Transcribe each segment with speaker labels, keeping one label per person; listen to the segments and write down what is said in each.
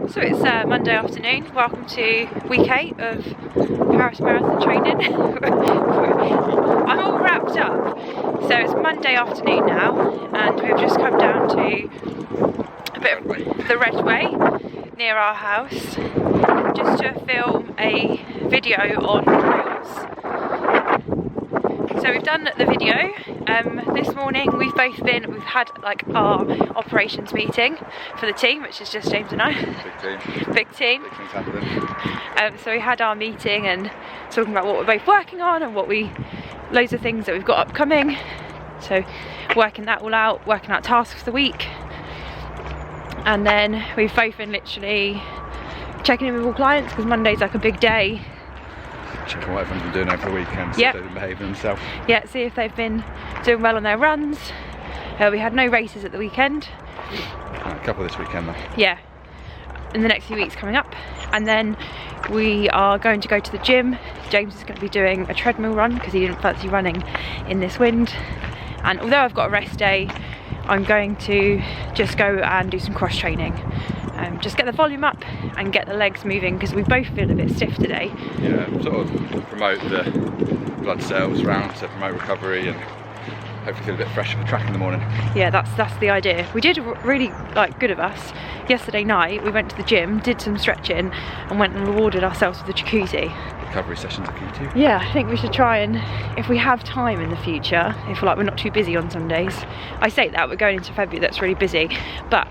Speaker 1: So it's Monday afternoon. Welcome to week 8 of Paris Marathon training. I'm all wrapped up. So it's Monday afternoon now, and we've just come down to a bit of the Red Way near our house, just to film a video on trails. So we've done the video. This morning we've had like our operations meeting for the team, which is just James and I. Big team. So we had our meeting and talking about what we're both working on and loads of things that we've got upcoming. So working that all out, working out tasks for the week. And then we've both been literally checking in with all clients, because Monday's like a big day.
Speaker 2: Checking what everyone's been doing over the weekend, see if they've been behaving themselves.
Speaker 1: Yeah, see if they've been doing well on their runs. We had no races at the weekend.
Speaker 2: A couple this weekend though.
Speaker 1: Yeah, in the next few weeks coming up. And then we are going to go to the gym. James is going to be doing a treadmill run because he didn't fancy running in this wind. And although I've got a rest day, I'm going to just go and do some cross training. Just get the volume up and get the legs moving, because we both feel a bit stiff today.
Speaker 2: Yeah, sort of promote the blood cells round to promote recovery and hopefully feel a bit fresh for the track in the morning. Yeah, that's the idea. We did really good of us. Yesterday night we went to the gym, did some stretching and went and rewarded ourselves with a jacuzzi. Recovery sessions are key too. Yeah, I think we should try, and if we have time in the future, if we're not too busy on Sundays. I say that, we're going into February, that's really busy, but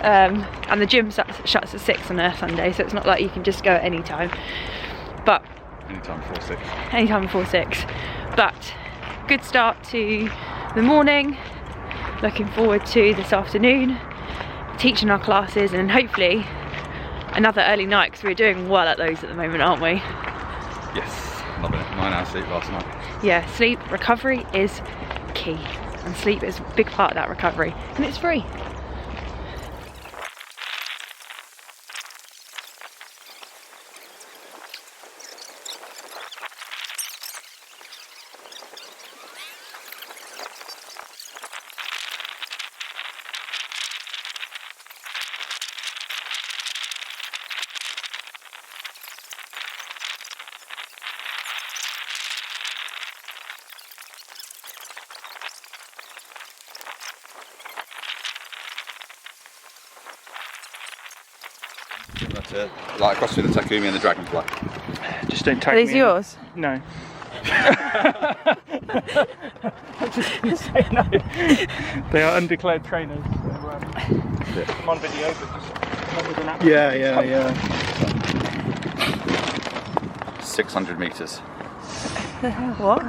Speaker 2: and the gym shuts at 6 on a Sunday, so it's not like you can just go at any time. But anytime before 6.
Speaker 1: Anytime before 6. But good start to the morning. Looking forward to this afternoon, teaching our classes, and hopefully another early night, because we're doing well at those at the moment, aren't we?
Speaker 2: Yes, loving it. 9 hours sleep last night. Yeah,
Speaker 1: sleep, recovery is key, and sleep is a big part of that recovery, and it's free.
Speaker 2: That's it. Like across through the Takumi and the Dragonfly.
Speaker 3: Just don't tag
Speaker 1: me. Are these yours?
Speaker 3: No. I'm just going to say no. They are undeclared trainers. I'm on video, but just not with an app. Yeah.
Speaker 2: 600 metres.
Speaker 1: What?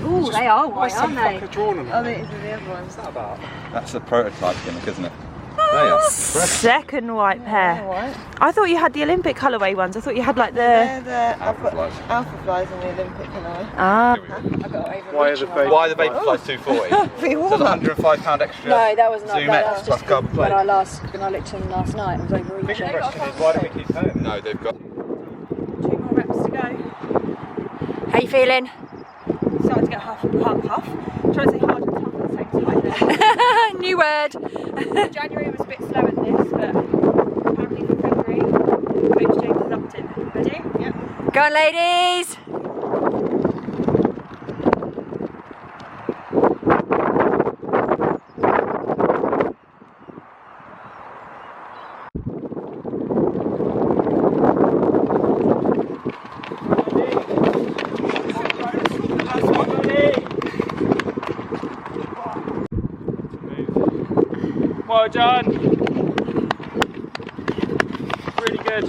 Speaker 4: Oh, they are white, aren't they?
Speaker 3: Drawn on them.
Speaker 4: Oh, these are the other ones.
Speaker 3: What's that about?
Speaker 2: That's the prototype gimmick, isn't it? There you are.
Speaker 1: Second white pair.
Speaker 4: White.
Speaker 1: I thought you had the Olympic colourway ones. I thought you had like the...
Speaker 4: I've got alpha flies on the Olympic colourway.
Speaker 1: Ah.
Speaker 3: Why are the
Speaker 2: Vaporflies 240? So it's £105 extra.
Speaker 4: No, that was not.
Speaker 2: Zoom
Speaker 4: That
Speaker 2: X
Speaker 4: was
Speaker 2: plus
Speaker 4: just
Speaker 2: carbon plate.
Speaker 4: when I looked at them last night. It was overreaching.
Speaker 3: The question is, why do we keep saying it?
Speaker 2: No, they've got
Speaker 1: 2 more reps to go.
Speaker 4: How you feeling?
Speaker 1: Starting to get huff. Trying to say hard and tough at the same time there.
Speaker 4: New word.
Speaker 1: January was a bit slower than this, but apparently for February, Coach James is upped it. Ready? Yep.
Speaker 4: Go on, ladies.
Speaker 3: Well done. Really good.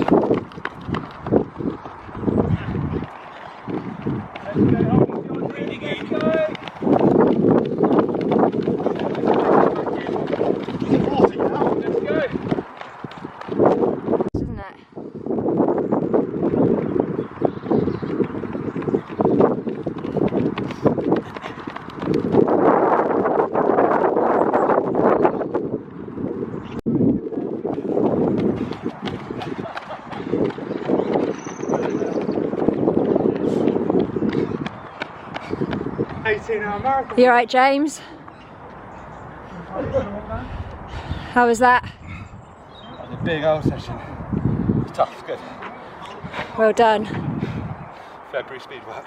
Speaker 4: Isn't it?
Speaker 3: 18-hour marathon.
Speaker 4: You alright, James? How was that?
Speaker 2: A big old session. Tough, good.
Speaker 1: Well done.
Speaker 2: February speed work.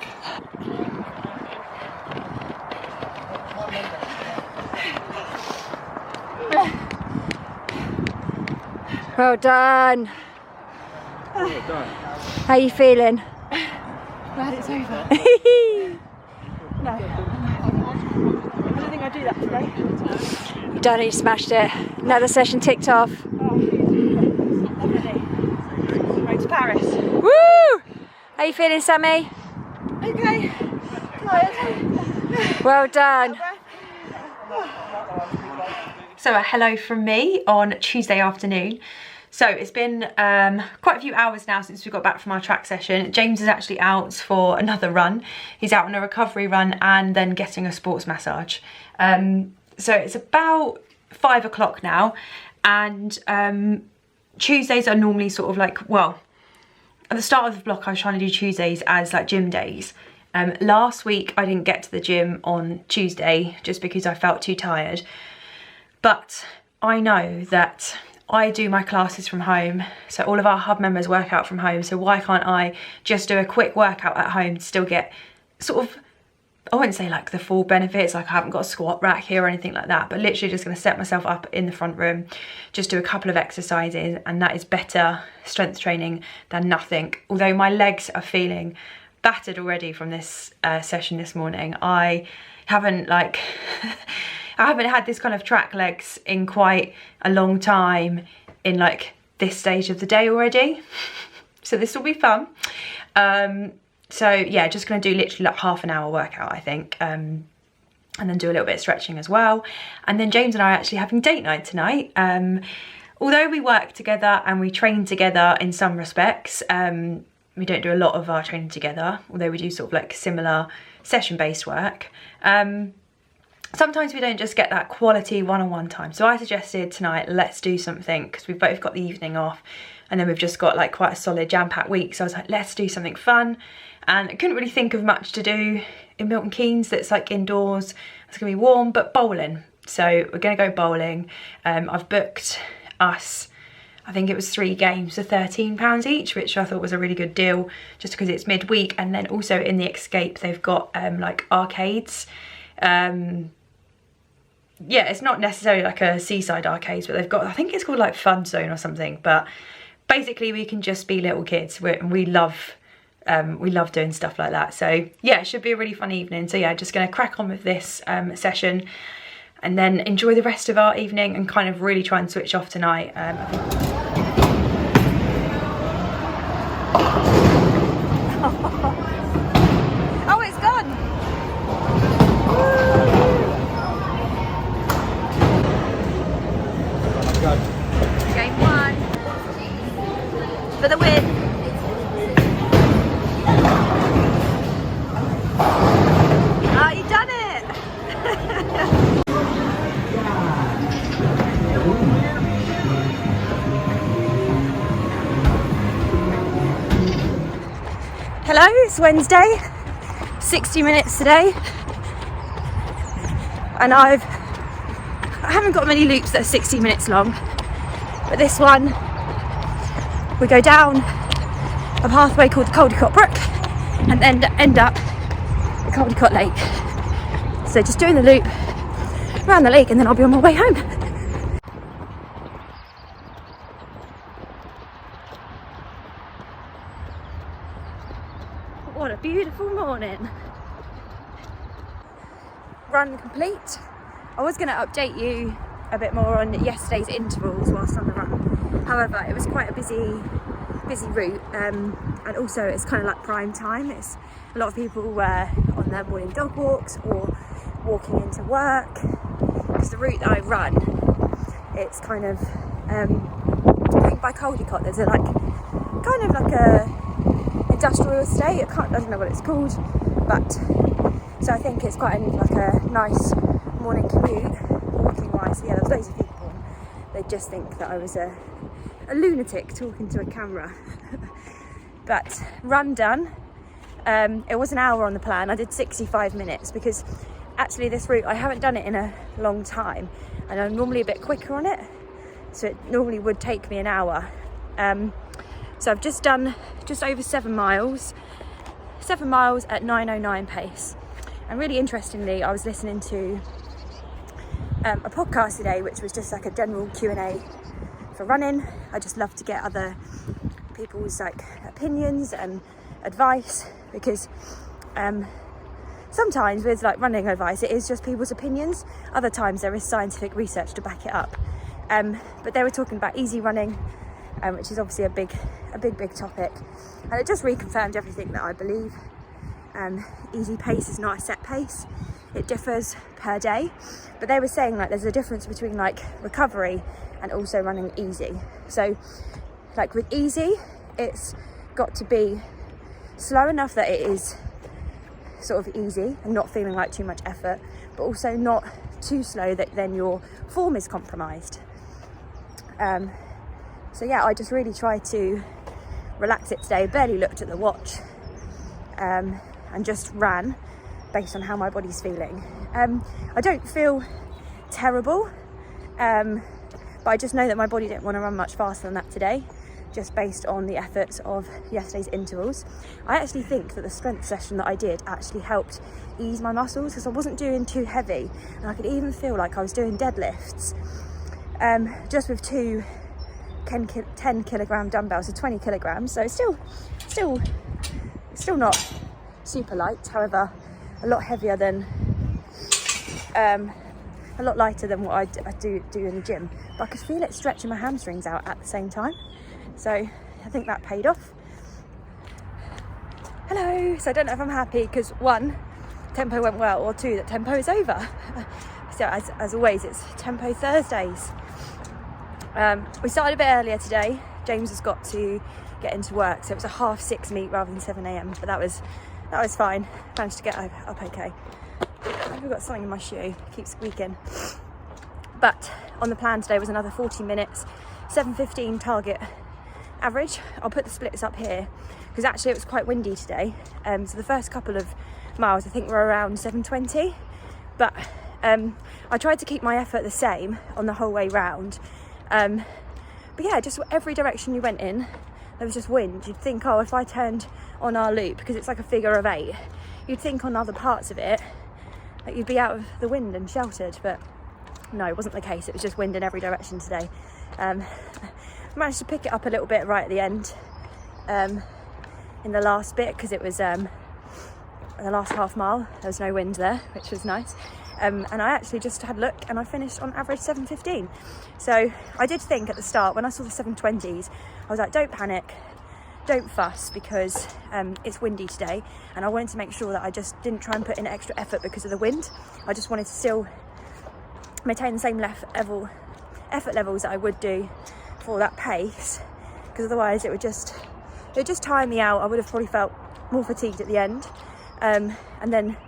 Speaker 1: Well done.
Speaker 2: Well done.
Speaker 1: How are you feeling?
Speaker 4: Glad it's over. No. I don't think I'd do that today.
Speaker 1: You've done it, you smashed it. Another session ticked off.
Speaker 4: Definitely. Going to Paris.
Speaker 1: Woo! How are you feeling, Sammy?
Speaker 4: Okay. Tired.
Speaker 1: Well done. So a hello from me on Tuesday afternoon. So it's been quite a few hours now since we got back from our track session. James is actually out for another run. He's out on a recovery run and then getting a sports massage. So it's about 5 o'clock now, and Tuesdays are normally sort of like, well, at the start of the block I was trying to do Tuesdays as like gym days. Last week I didn't get to the gym on Tuesday just because I felt too tired. But I know that I do my classes from home, so all of our hub members work out from home, so why can't I just do a quick workout at home to still get sort of, I wouldn't say like the full benefits, like I haven't got a squat rack here or anything like that, but literally just going to set myself up in the front room, just do a couple of exercises, and that is better strength training than nothing. Although my legs are feeling battered already from this session this morning. I haven't like I haven't had this kind of track legs in quite a long time in like this stage of the day already. So this will be fun. So yeah, just gonna do literally like half an hour workout, I think. And then do a little bit of stretching as well. And then James and I are actually having date night tonight. Although we work together and we train together in some respects, we don't do a lot of our training together, although we do sort of like similar session-based work. Sometimes we don't just get that quality one-on-one time. So I suggested tonight, let's do something, because we've both got the evening off and then we've just got like quite a solid jam-packed week. So I was like, let's do something fun. And I couldn't really think of much to do in Milton Keynes that's like indoors. It's gonna be warm, but bowling. So we're gonna go bowling. I've booked us, I think it was 3 games for £13 each, which I thought was a really good deal just because it's midweek. And then also in the Escape, they've got like arcades. Yeah, it's not necessarily like a seaside arcades, but they've got, I think it's called like Fun Zone or something. But basically we can just be little kids. We love doing stuff like that. So yeah, it should be a really fun evening. So yeah, just gonna crack on with this session and then enjoy the rest of our evening and kind of really try and switch off tonight.
Speaker 4: Oh, it's gone.
Speaker 1: Game 1 for the win. Oh, you done it! Hello, it's Wednesday, 60 minutes today, and I haven't got many loops that are 60 minutes long, but this one, we go down a pathway called the Caldecott Brook and then end up at Caldecott Lake. So just doing the loop around the lake and then I'll be on my way home. What a beautiful morning. Run complete. I was going to update you a bit more on yesterday's intervals whilst on the run. However, it was quite a busy route, and also it's kind of like prime time. It's a lot of people were on their morning dog walks or walking into work. Because the route that I run, it's kind of I think by Caldecott there's a kind of like a industrial estate. I don't know what it's called, but so I think it's quite like a nice morning commute walking wise. Yeah, there's loads of people. They just think that I was a lunatic talking to a camera. But run done. It was an hour on the plan. I did 65 minutes because actually this route I haven't done it in a long time and I'm normally a bit quicker on it.
Speaker 4: so it normally would take me an hour. So I've just done just over 7 miles at 9:09 pace. And really interestingly, I was listening to a podcast today, which was just like a general Q&A for running. I just love to get other people's like opinions and advice, because sometimes with like running advice, it is just people's opinions. Other times there is scientific research to back it up. But they were talking about easy running, which is obviously a big topic, and it just reconfirmed everything that I believe. Easy pace is not a set pace, it differs per day, but they were saying like there's a difference between like recovery and also running easy. So like with easy, it's got to be slow enough that it is sort of easy and not feeling like too much effort, but also not too slow that then your form is compromised. So yeah, I just really tried to relax it today, barely looked at the watch, and just ran based on how my body's feeling. I don't feel terrible, but I just know that my body didn't want to run much faster than that today, just based on the efforts of yesterday's intervals. I actually think that the strength session that I did actually helped ease my muscles, because I wasn't doing too heavy, and I could even feel like I was doing deadlifts just with 2 10 kilogram dumbbells, so 20 kilograms, so still not super light, however a lot heavier than a lot lighter than what I do in the gym, but I could feel it stretching my hamstrings out at the same time, so I think that paid off. Hello. So I don't know if I'm happy because 1, tempo went well, or 2, that tempo is over. So as always, it's tempo Thursdays. We started a bit earlier today. James has got to get into work, so it was a 6:30 meet rather than 7 a.m, but that was fine. Managed to get up okay. I've got something in my shoe, keeps squeaking. But on the plan today was another 40 minutes, 7:15 target average. I'll put the splits up here because actually it was quite windy today. So the first couple of miles I think were around 7:20, but I tried to keep my effort the same on the whole way round. But yeah, just every direction you went in, there was just wind. You'd think, oh, if I turned on our loop, because it's like a figure of 8, you'd think on other parts of it that you'd be out of the wind and sheltered, but no, it wasn't the case. It was just wind in every direction today. Managed to pick it up a little bit right at the end, in the last bit, because it was the last half mile. There was no wind there, which was nice. And I actually just had a look and I finished on average 7:15. So I did think at the start, when I saw the 7:20s, I was like, don't panic, don't fuss, because it's windy today, and I wanted to make sure that I just didn't try and put in extra effort because of the wind. I just wanted to still maintain the same effort levels that I would do for that pace, because otherwise it would just tire me out. I would have probably felt more fatigued at the end, and then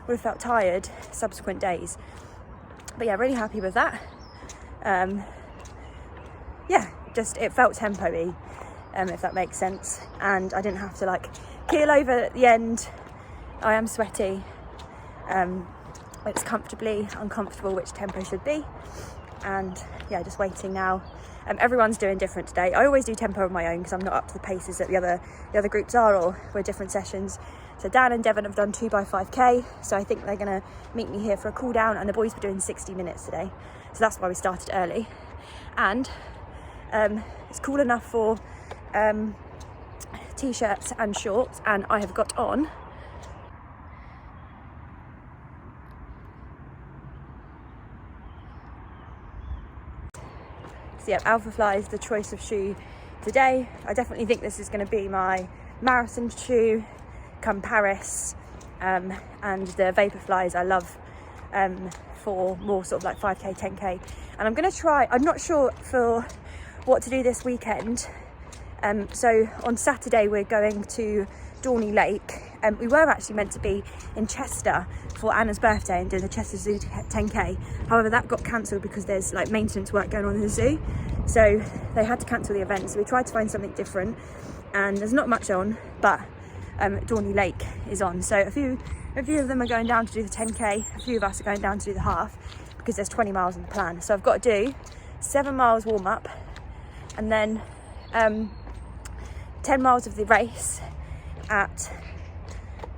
Speaker 4: would have felt tired subsequent days. But yeah, really happy with that. Yeah, just it felt tempo-y, if that makes sense, and I didn't have to like keel over at the end. I am sweaty. It's comfortably uncomfortable, which tempo should be, and yeah, just waiting now. Everyone's doing different today. I always do tempo on my own because I'm not up to the paces that the other groups are, or we're different sessions. So Dan and Devon have done 2x5k, so I think they're going to meet me here for a cool down, and the boys were doing 60 minutes today, so that's why we started early. And it's cool enough for t-shirts and shorts, and I have got on so yeah, Alpha Fly is the choice of shoe today. I definitely think this is going to be my marathon shoe come Paris, and the Vaporflies I love for more sort of like 5k, 10k. And I'm going to try, I'm not sure for what to do this weekend. So on Saturday we're going to Dorney Lake. We were actually meant to be in Chester for Anna's birthday and doing the Chester Zoo 10k. However, that got cancelled because there's like maintenance work going on in the zoo. So they had to cancel the event. So we tried to find something different, and there's not much on, but Dorney Lake is on. So a few of them are going down to do the 10k. A few of us are going down to do the half, because there's 20 miles in the plan. So I've got to do 7 miles warm up, and then 10 miles of the race at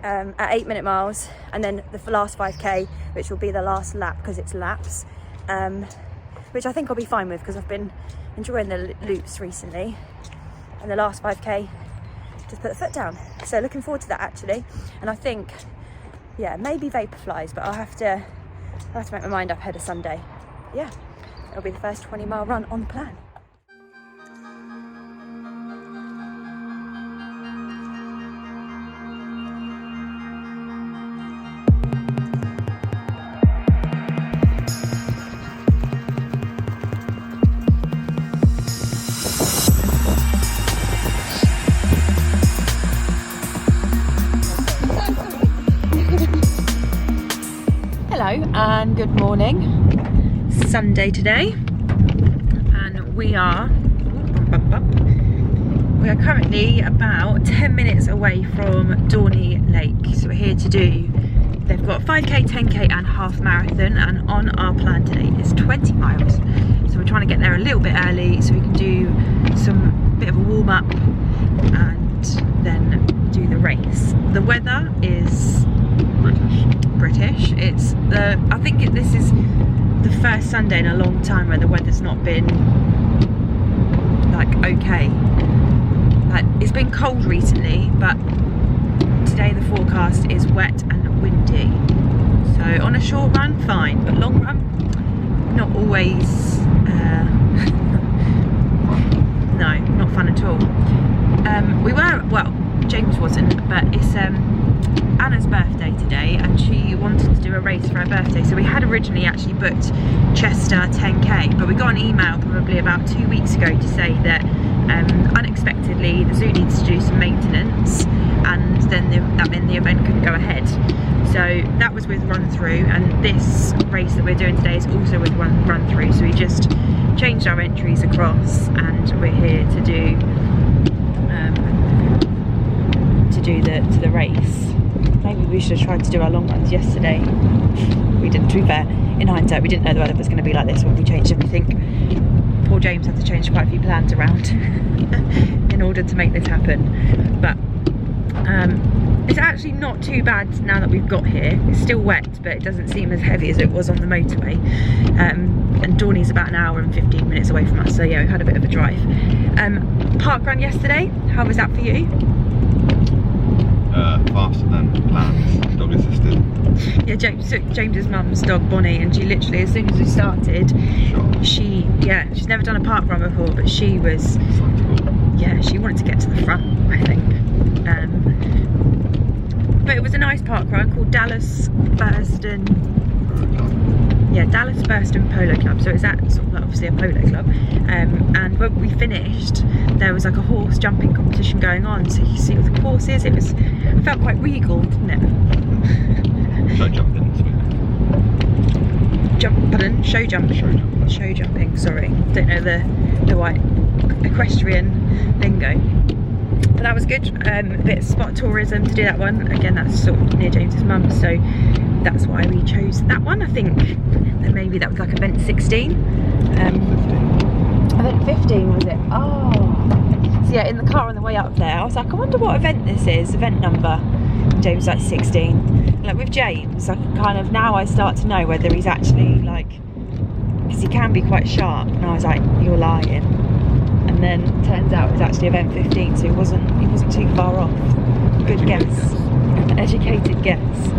Speaker 4: 8-minute miles, and then the last 5k, which will be the last lap because it's laps, which I think I'll be fine with because I've been enjoying the loops recently. And the last 5k, just put the foot down. So looking forward to that actually. And I think, yeah, maybe Vaporflies, but I'll have to make my mind up ahead of Sunday. Yeah, it'll be the first 20-mile run on the plan.
Speaker 1: Hello and good morning. Sunday today, and we are currently about 10 minutes away from Dorney Lake. So we're here to do, they've got 5k, 10k and half marathon, and on our plan today is 20 miles. So we're trying to get there a little bit early so we can do some bit of a warm up and then do the race. The weather is British. It's I think this is the first Sunday in a long time where the weather's not been like okay. Like, it's been cold recently, but today the forecast is wet and windy. So on a short run, fine, but long run, not always. No, not fun at all. We were, well, James wasn't, but it's Anna's birthday today, and she wanted to do a race for her birthday, so we had originally actually booked Chester 10k, but we got an email probably about 2 weeks ago to say that unexpectedly the zoo needs to do some maintenance, and then that meant the event couldn't go ahead. So that was with run through, and this race that we're doing today is also with run through, so we just changed our entries across and we're here to do the race. Maybe we should have tried to do our long runs yesterday. We didn't, to be fair, in hindsight we didn't know the weather was going to be like this when we changed everything. Poor James had to change quite a few plans around in order to make this happen. But it's actually not too bad now that we've got here. It's still wet, but it doesn't seem as heavy as it was on the motorway. And Dorney's about an hour and 15 minutes away from us, so yeah, we've had a bit of a drive. Parkrun yesterday, how was that for you?
Speaker 2: Faster than planned, dog assisted.
Speaker 4: Yeah, James took James's mum's dog Bonnie, and she literally, as soon as we started, she's never done a park run before, but she was, yeah, she wanted to get to the front, I think. But it was a nice park run called Dallas Burston Polo Club, so it's at sort of like obviously a polo club, and when we finished there was like a horse jumping competition going on, so you see all the horses. It felt quite regal, didn't it?
Speaker 2: Show jumping,
Speaker 4: show jumping, sorry, don't know the right equestrian lingo. But that was good. A bit of spot tourism to do that one. Again, that's sort of near James's mum, so that's why we chose that one. I think that maybe that was like event 16. Event 15 was it? Oh. So yeah, in the car on the way up there, I was like, I wonder what event this is, event number. And James was like 16. Like with James, I can kind of, now I start to know whether he's actually like, because he can be quite sharp, and I was like, you're lying. And then turns out it was actually event 15, so he wasn't too far off. Good guess. An educated guess.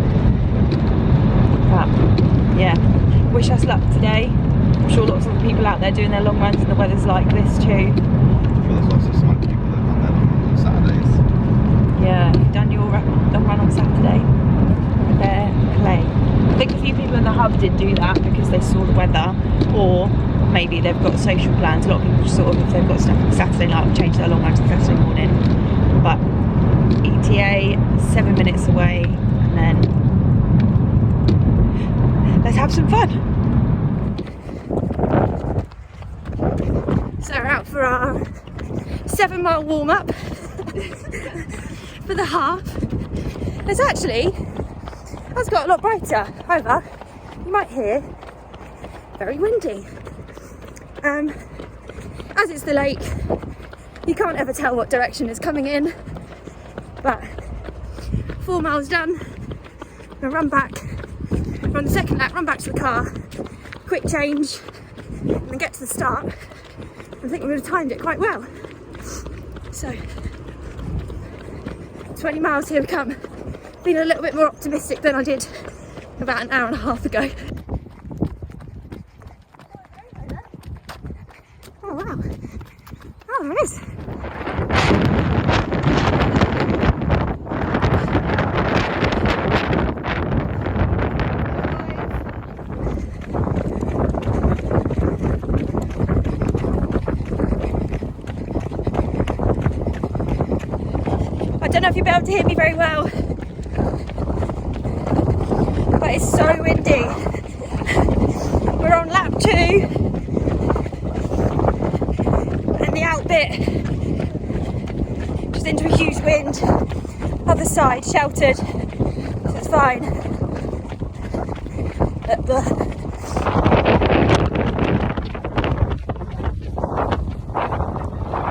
Speaker 4: But yeah, wish us luck today. I'm sure lots of people out there doing their long runs and the weather's like this too.
Speaker 2: I'm sure there's lots of smart people that run their long runs on Saturdays.
Speaker 4: Yeah, you've done your long run on Saturday. Fair play. I think a few people in the hub did do that because they saw the weather, or maybe they've got social plans. A lot of people just sort of, if they've got stuff on Saturday night, will change their long run to Saturday morning. But ETA, 7 minutes away, and then let's have some fun. So we're out for our 7 mile warm up for the half. It's got a lot brighter. However, you might hear very windy. As it's the lake, you can't ever tell what direction is coming in, but 4 miles done. I'm gonna run back, run the second lap, run back to the car, quick change, and then get to the start. I think we would have timed it quite well. So 20 miles here we come. Feeling a little bit more optimistic than I did about an hour and a half ago. Oh wow. Oh, there it is. I don't know if you'll be able to hear me very well, but it's so windy. We're on lap 2 and the out bit just into a huge wind. Other side sheltered, so it's fine. But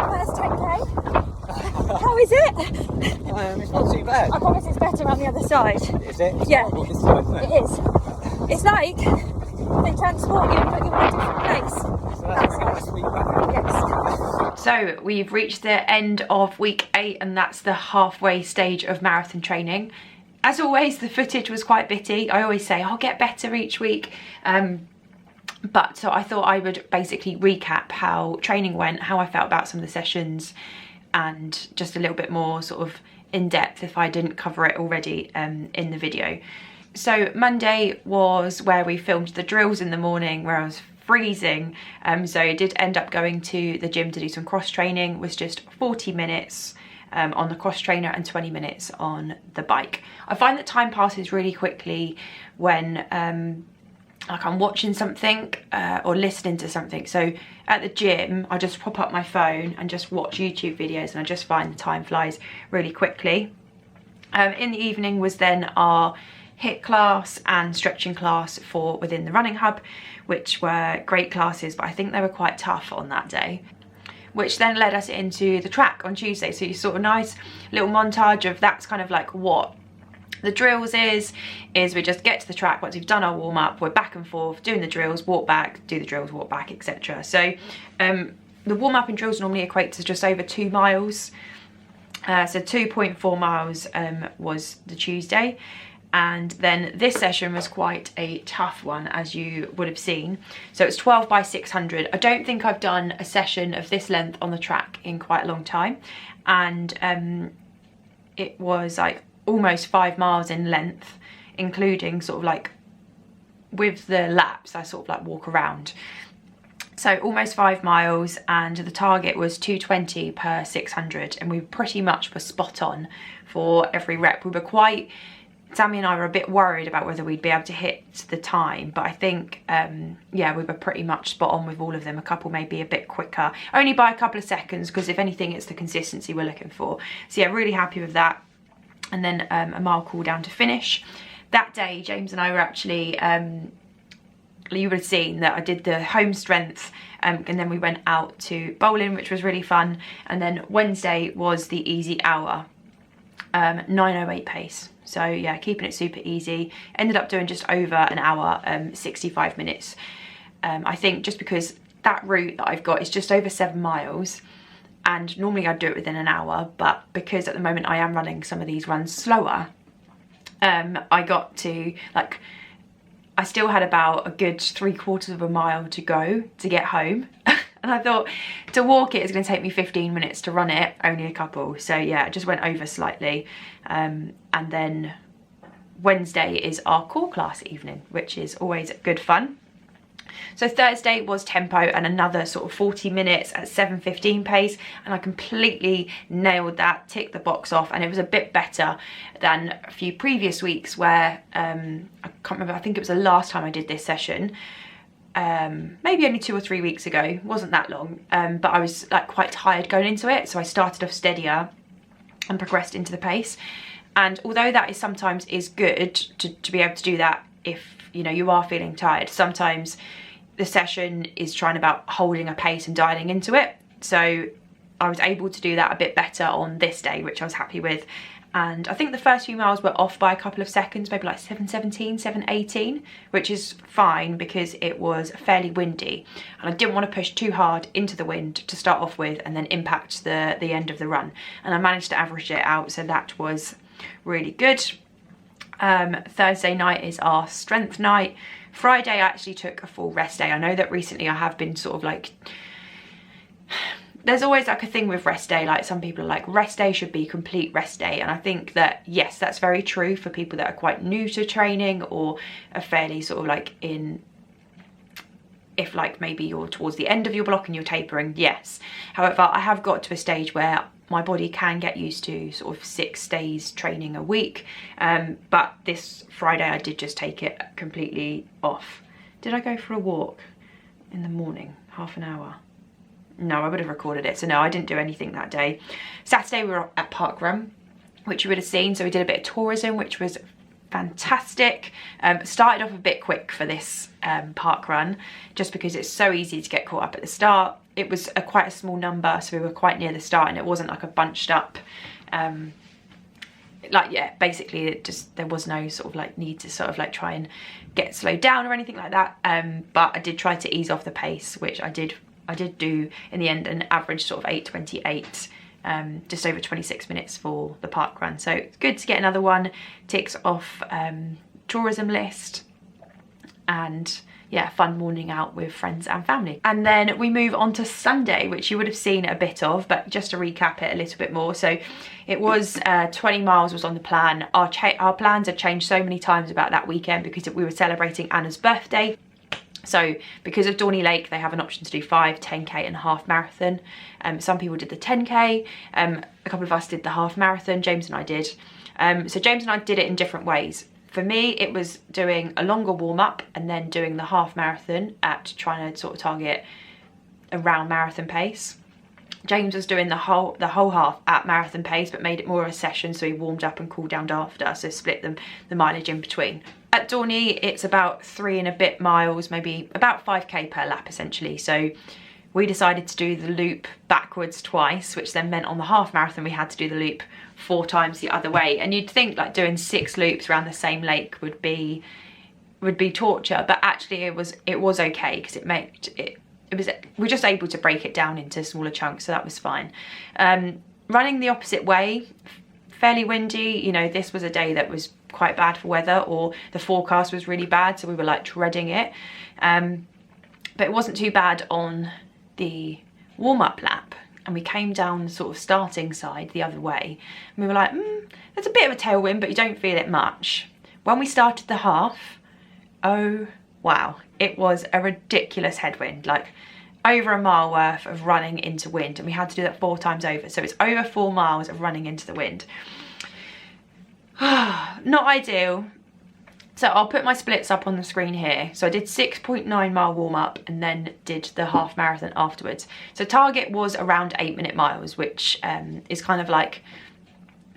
Speaker 4: first 10k. How is it?
Speaker 5: It's not too bad.
Speaker 4: I promise it's better on the other side.
Speaker 5: Is it? It's
Speaker 4: Yeah,
Speaker 5: horrible this side, isn't it?
Speaker 4: it is. It's like they transport you and put you in a different place.
Speaker 5: So that's a nice week back.
Speaker 4: Yes.
Speaker 1: So we've reached the end of week 8 and that's the halfway stage of marathon training. As always, the footage was quite bitty. I always say I'll get better each week. But so I thought I would basically recap how training went, how I felt about some of the sessions, and just a little bit more sort of in depth if I didn't cover it already in the video. So Monday was where we filmed the drills in the morning where I was freezing. So I did end up going to the gym to do some cross training. It was just 40 minutes on the cross trainer and 20 minutes on the bike. I find that time passes really quickly when like I'm watching something or listening to something. So at the gym, I just pop up my phone and just watch YouTube videos and I just find the time flies really quickly. In the evening was then our HIIT class and stretching class for within the running hub, which were great classes, but I think they were quite tough on that day. Which then led us into the track on Tuesday. So you saw a nice little montage of that's kind of like what the drills is we just get to the track. Once we've done our warm-up, we're back and forth doing the drills, walk back, do the drills, walk back, etc. So the warm-up and drills normally equate to just over 2 miles. So 2.4 miles was the Tuesday. And then this session was quite a tough one, as you would have seen. So it's 12 by 600. I don't think I've done a session of this length on the track in quite a long time. And it was like almost 5 miles in length, including sort of like with the laps, I sort of like walk around. So almost 5 miles, and the target was 220 per 600. And we pretty much were spot on for every rep. We were quite... Sammy and I were a bit worried about whether we'd be able to hit the time, but I think, yeah, we were pretty much spot on with all of them. A couple maybe a bit quicker, only by a couple of seconds, because if anything, it's the consistency we're looking for. So yeah, really happy with that. And then a mile cool down to finish. That day, James and I were actually, you would have seen that I did the home strength, and then we went out to bowling, which was really fun. And then Wednesday was the easy hour, 9:08 pace. So yeah, keeping it super easy. Ended up doing just over an hour, 65 minutes. I think just because that route that I've got is just over 7 miles, and normally I'd do it within an hour, but because at the moment I am running some of these runs slower, I got to like, I still had about a good 3/4 of a mile to go to get home. And I thought to walk it is going to take me 15 minutes, to run it only a couple. So yeah, I just went over slightly. And then Wednesday is our core class evening, which is always good fun. So Thursday was tempo and another sort of 40 minutes at 7:15 pace, and I completely nailed that, ticked the box off, and it was a bit better than a few previous weeks where, I can't remember, I think it was the last time I did this session. Maybe only 2 or 3 weeks ago, it wasn't that long, but I was like quite tired going into it, so I started off steadier and progressed into the pace. And although that is sometimes is good to be able to do that if you know you are feeling tired, sometimes the session is trying about holding a pace and dialing into it. So I was able to do that a bit better on this day, which I was happy with. And I think the first few miles were off by a couple of seconds, maybe like 7:17, 7:18, which is fine because it was fairly windy. And I didn't want to push too hard into the wind to start off with and then impact the end of the run. And I managed to average it out, so that was really good. Thursday night is our strength night. Friday I actually took a full rest day. I know that recently I have been sort of like, there's always like a thing with rest day, like some people are like rest day should be complete rest day, and I think that yes, that's very true for people that are quite new to training or are fairly sort of like in, if like maybe you're towards the end of your block and you're tapering, yes. However, I have got to a stage where my body can get used to sort of 6 days training a week, but this Friday I did just take it completely off. Did I go for a walk in the morning, half an hour? No, I would have recorded it, so no, I didn't do anything that day. Saturday we were at parkrun, which you would have seen, so we did a bit of tourism, which was fantastic. Started off a bit quick for this parkrun, just because it's so easy to get caught up at the start. It was quite a small number, so we were quite near the start, and it wasn't like a bunched up, like, yeah, basically it just, there was no sort of like need to sort of like try and get slowed down or anything like that. But I did try to ease off the pace, which I did do in the end, an average sort of 8:28, just over 26 minutes for the park run. So it's good to get another one, ticks off tourism list, and yeah, fun morning out with friends and family. And then we move on to Sunday, which you would have seen a bit of, but just to recap it a little bit more. So it was 20 miles was on the plan. Our plans had changed so many times about that weekend because we were celebrating Anna's birthday. So because of Dorney Lake, they have an option to do 5, 10k and a half marathon. Some people did the 10k, a couple of us did the half marathon, James and I did. So James and I did it in different ways. For me, it was doing a longer warm-up and then doing the half marathon at trying to sort of target around marathon pace. James was doing the whole half at marathon pace, but made it more of a session, so he warmed up and cooled down after, so split the mileage in between. At Dorney, it's about 3 and a bit miles, maybe about 5k per lap essentially. So we decided to do the loop backwards twice, which then meant on the half marathon we had to do the loop 4 times the other way. And you'd think like doing 6 loops around the same lake would be torture, but actually it was okay because we're just able to break it down into smaller chunks, so that was fine. Running the opposite way, fairly windy, you know, this was a day that was quite bad for weather, or the forecast was really bad, so we were like dreading it. But it wasn't too bad on the warm-up lap, and we came down the sort of starting side the other way, and we were like, there's a bit of a tailwind, but you don't feel it much. When we started the half, oh wow, it was a ridiculous headwind, like over a mile worth of running into wind, and we had to do that 4 times over, so it's over 4 miles of running into the wind. Not ideal. So I'll put my splits up on the screen here. So I did 6.9 mile warm up and then did the half marathon afterwards. So target was around 8-minute miles, which is kind of like,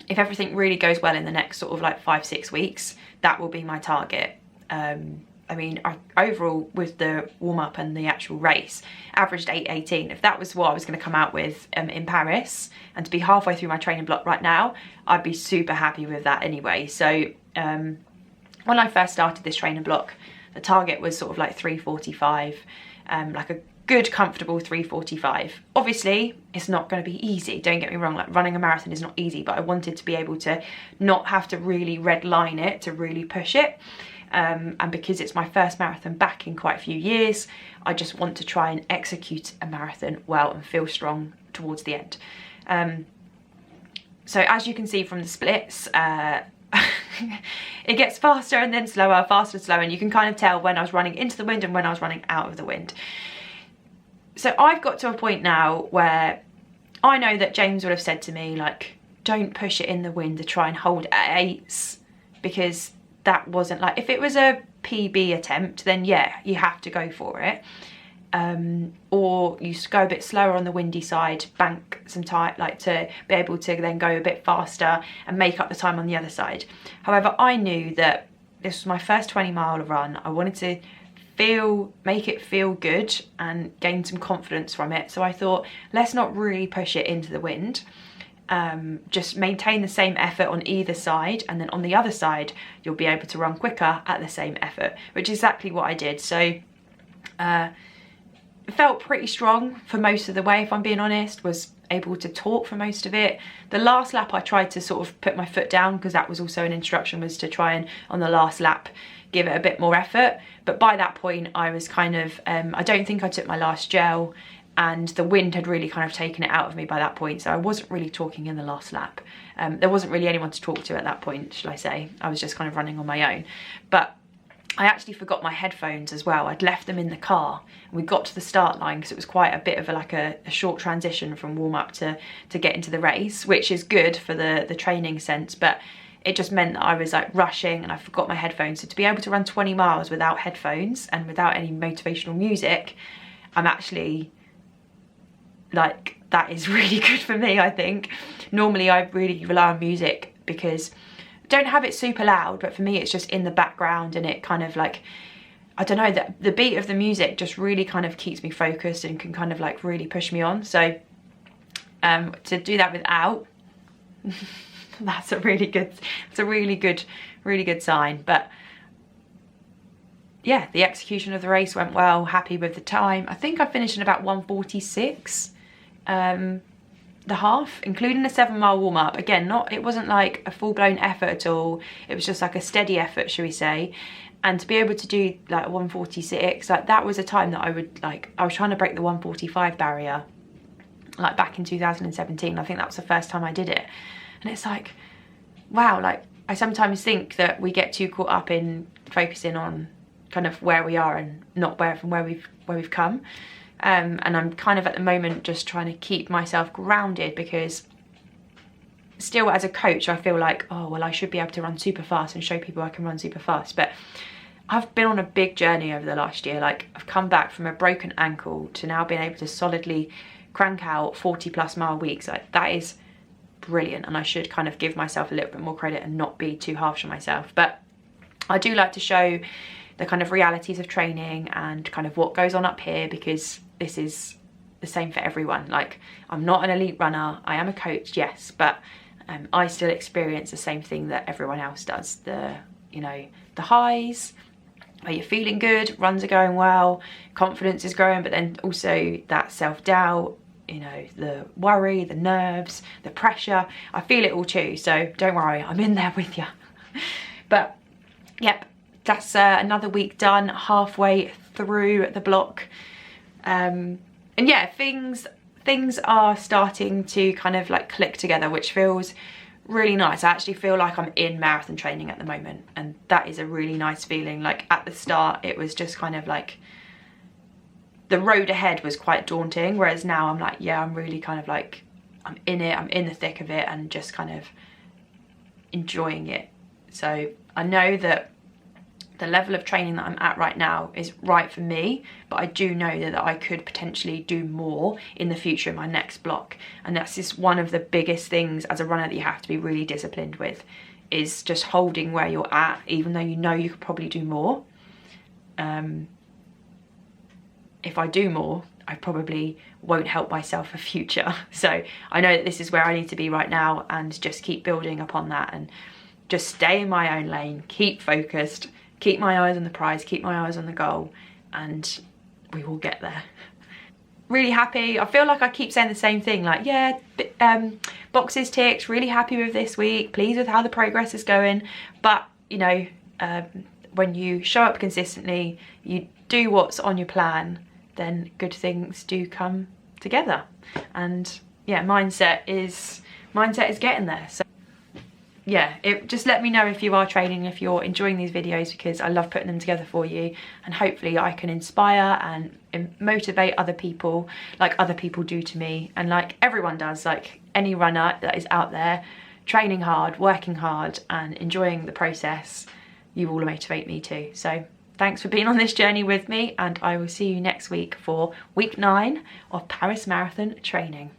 Speaker 1: if everything really goes well in the next sort of like 5-6 weeks, that will be my target. I mean, overall with the warm up and the actual race, averaged 8:18. If that was what I was going to come out with in Paris, and to be halfway through my training block right now, I'd be super happy with that anyway. So when I first started this training block, the target was sort of like 3:45, like a good comfortable 3:45. Obviously it's not going to be easy, don't get me wrong, like running a marathon is not easy, but I wanted to be able to not have to really red line it to really push it. And because it's my first marathon back in quite a few years, I just want to try and execute a marathon well and feel strong towards the end. So as you can see from the splits, it gets faster and then slower, faster and slower, and you can kind of tell when I was running into the wind and when I was running out of the wind. So I've got to a point now where I know that James would have said to me, like, don't push it in the wind to try and hold at 8s, because that wasn't like, if it was a PB attempt, then yeah, you have to go for it. Or you go a bit slower on the windy side, bank some time, like to be able to then go a bit faster and make up the time on the other side. However, I knew that this was my first 20-mile run. I wanted to make it feel good and gain some confidence from it. So I thought, let's not really push it into the wind. Just maintain the same effort on either side, and then on the other side you'll be able to run quicker at the same effort, which is exactly what I did. So it felt pretty strong for most of the way, if I'm being honest. Was able to talk for most of it. The last lap I tried to sort of put my foot down, because that was also an instruction, was to try and on the last lap give it a bit more effort. But by that point I was kind of, I don't think I took my last gel, and the wind had really kind of taken it out of me by that point, so I wasn't really talking in the last lap. There wasn't really anyone to talk to at that point, shall I say. I was just kind of running on my own. But I actually forgot my headphones as well. I'd left them in the car, and we got to the start line because it was quite a bit of a short transition from warm-up to get into the race, which is good for the training sense, but it just meant that I was like rushing and I forgot my headphones. So to be able to run 20 miles without headphones and without any motivational music, I'm actually like, that is really good for me, I think. Normally I really rely on music because I don't have it super loud, but for me it's just in the background, and it kind of like, I don't know, the beat of the music just really kind of keeps me focused and can kind of like really push me on. So to do that without, that's a really good sign. But yeah, the execution of the race went well, happy with the time. I think I finished in about 1:46, the half, including a 7-mile warm-up. Again, it wasn't like a full-blown effort at all. It was just like a steady effort, shall we say. And to be able to do like 1:46, like that was a time that I was trying to break the 1:45 barrier, like back in 2017. I think that was the first time I did it. And it's like, wow, like I sometimes think that we get too caught up in focusing on kind of where we are and not from where we've come. And I'm kind of at the moment just trying to keep myself grounded, because still as a coach I feel like, oh well, I should be able to run super fast and show people I can run super fast. But I've been on a big journey over the last year. Like I've come back from a broken ankle to now being able to solidly crank out 40+ mile weeks. Like that is brilliant, and I should kind of give myself a little bit more credit and not be too harsh on myself. But I do like to show the kind of realities of training and kind of what goes on up here, because this is the same for everyone. Like I'm not an elite runner, I am a coach, yes, but I still experience the same thing that everyone else does. The highs where you're feeling good, runs are going well, confidence is growing, but then also that self-doubt, the worry, the nerves, the pressure. I feel it all too, so don't worry, I'm in there with you. But yep, that's another week done, halfway through the block. And yeah, things are starting to kind of like click together, which feels really nice. I actually feel like I'm in marathon training at the moment, and that is a really nice feeling. Like at the start it was just kind of like the road ahead was quite daunting, whereas now I'm like, yeah, I'm really kind of like, I'm in it, I'm in the thick of it, and just kind of enjoying it. So I know that the level of training that I'm at right now is right for me, but I do know that I could potentially do more in the future in my next block. And that's just one of the biggest things as a runner that you have to be really disciplined with, is just holding where you're at, even though you know you could probably do more. If I do more, I probably won't help myself for future. So I know that this is where I need to be right now, and just keep building upon that and just stay in my own lane, keep focused, keep my eyes on the prize, keep my eyes on the goal, and we will get there. Really happy. I feel like I keep saying the same thing, like, yeah, boxes ticked, really happy with this week, pleased with how the progress is going. But when you show up consistently, you do what's on your plan, then good things do come together. And yeah, mindset is getting there. So yeah, just let me know if you are training, if you're enjoying these videos, because I love putting them together for you, and hopefully I can inspire and motivate other people like other people do to me, and like everyone does. Like any runner that is out there training hard, working hard and enjoying the process, you will motivate me too. So thanks for being on this journey with me, and I will see you next week for week 9 of Paris Marathon training.